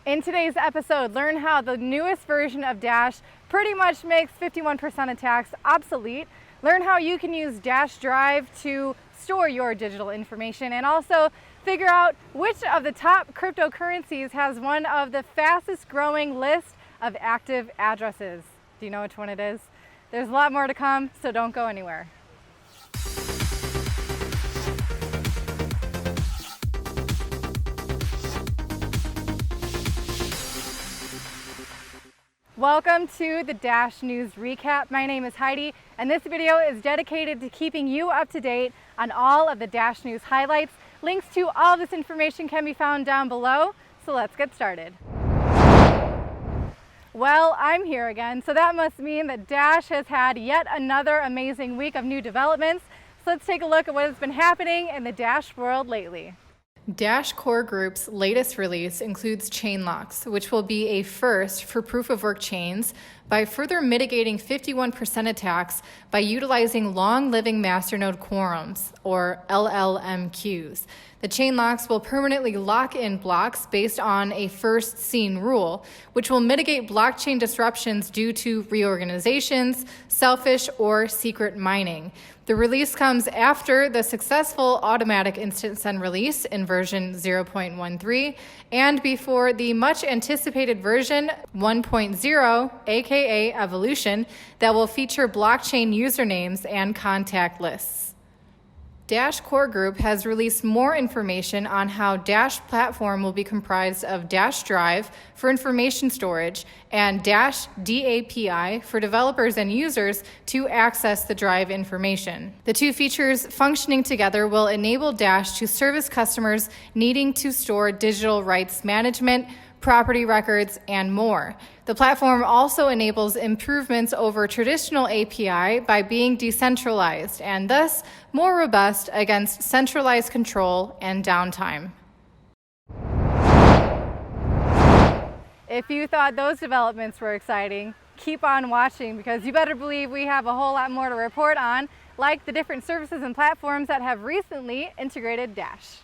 In today's episode, learn how the newest version of Dash pretty much makes 51% attacks obsolete. Learn how you can use Dash Drive to store your digital information, and also figure out which of the top cryptocurrencies has one of the fastest growing list of active addresses. Do you know which one it is? There's a lot more to come, so don't go anywhere. Welcome to the Dash News Recap. My name is Heidi, and this video is dedicated to keeping you up to date on all of the Dash News highlights. Links to all this information can be found down below, so let's get started. Well, I'm here again, so that must mean that Dash has had yet another amazing week of new developments. So let's take a look at what has been happening in the Dash world lately. Dash Core Group's latest release includes ChainLocks, which will be a first for proof-of-work chains by further mitigating 51% attacks by utilizing long-living masternode quorums, or LLMQs. The ChainLocks will permanently lock in blocks based on a first-seen rule, which will mitigate blockchain disruptions due to reorganizations, selfish, or secret mining. The release comes after the successful automatic instant send release in version 0.13 and before the much anticipated version 1.0, aka Evolution, that will feature blockchain usernames and contact lists. Dash Core Group has released more information on how Dash platform will be comprised of Dash Drive for information storage and Dash DAPI for developers and users to access the Drive information. The two features functioning together will enable Dash to service customers needing to store digital rights management, property records, and more. The platform also enables improvements over traditional API by being decentralized and thus more robust against centralized control and downtime. If you thought those developments were exciting, keep on watching, because you better believe we have a whole lot more to report on, like the different services and platforms that have recently integrated Dash.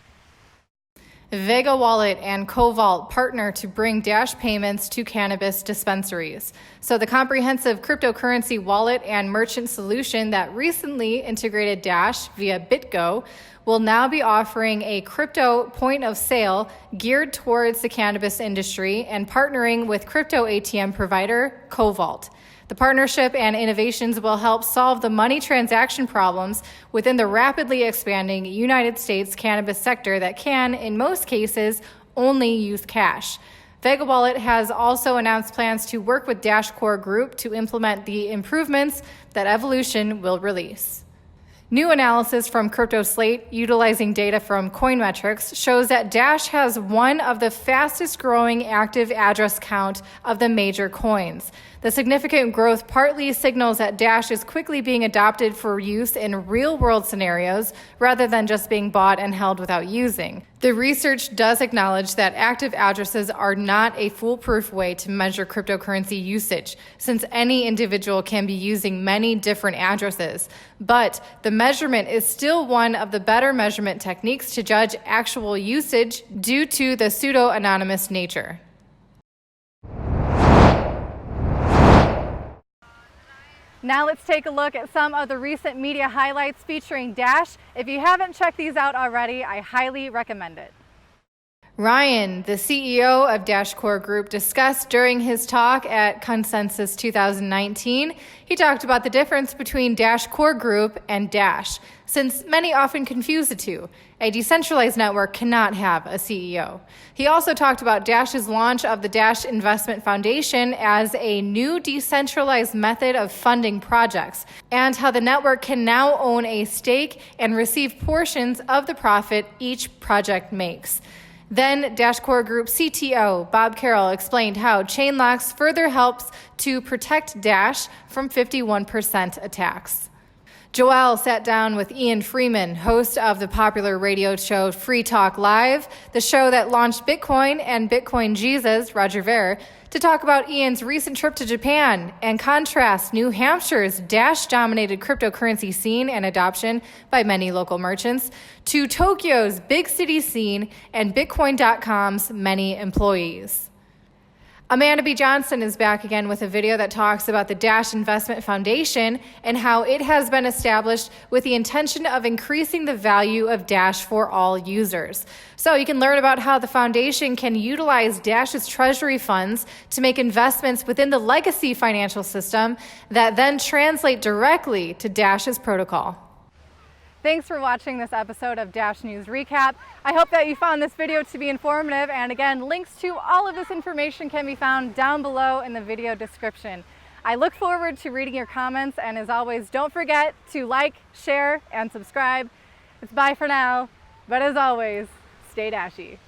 VegaWallet and Covault partner to bring Dash payments to cannabis dispensaries. So the comprehensive cryptocurrency wallet and merchant solution that recently integrated Dash via BitGo will now be offering a crypto point of sale geared towards the cannabis industry and partnering with crypto ATM provider Covault. The partnership and innovations will help solve the money transaction problems within the rapidly expanding United States cannabis sector that can, in most cases, only use cash. VegaWallet has also announced plans to work with Dash Core Group to implement the improvements that Evolution will release. New analysis from CryptoSlate, utilizing data from Coinmetrics, shows that Dash has one of the fastest growing active address count of the major coins. The significant growth partly signals that Dash is quickly being adopted for use in real-world scenarios rather than just being bought and held without using. The research does acknowledge that active addresses are not a foolproof way to measure cryptocurrency usage, since any individual can be using many different addresses. But the measurement is still one of the better measurement techniques to judge actual usage due to the pseudo-anonymous nature. Now let's take a look at some of the recent media highlights featuring Dash. If you haven't checked these out already, I highly recommend it. Ryan, the CEO of Dash Core Group, discussed during his talk at Consensus 2019. He talked about the difference between Dash Core Group and Dash, since many often confuse the two. A decentralized network cannot have a CEO. He also talked about Dash's launch of the Dash Investment Foundation as a new decentralized method of funding projects, and how the network can now own a stake and receive portions of the profit each project makes. Then Dash Core Group CTO Bob Carroll explained how ChainLocks further helps to protect Dash from 51% attacks. Joel sat down with Ian Freeman, host of the popular radio show Free Talk Live, the show that launched Bitcoin and Bitcoin Jesus, Roger Ver, to talk about Ian's recent trip to Japan and contrast New Hampshire's Dash-dominated cryptocurrency scene and adoption by many local merchants to Tokyo's big city scene and Bitcoin.com's many employees. Amanda B. Johnson is back again with a video that talks about the Dash Investment Foundation and how it has been established with the intention of increasing the value of Dash for all users. So you can learn about how the foundation can utilize Dash's treasury funds to make investments within the legacy financial system that then translate directly to Dash's protocol. Thanks for watching this episode of Dash News Recap. I hope that you found this video to be informative, and again, links to all of this information can be found down below in the video description. I look forward to reading your comments, and as always, don't forget to like, share, and subscribe. It's bye for now, but as always, stay dashy.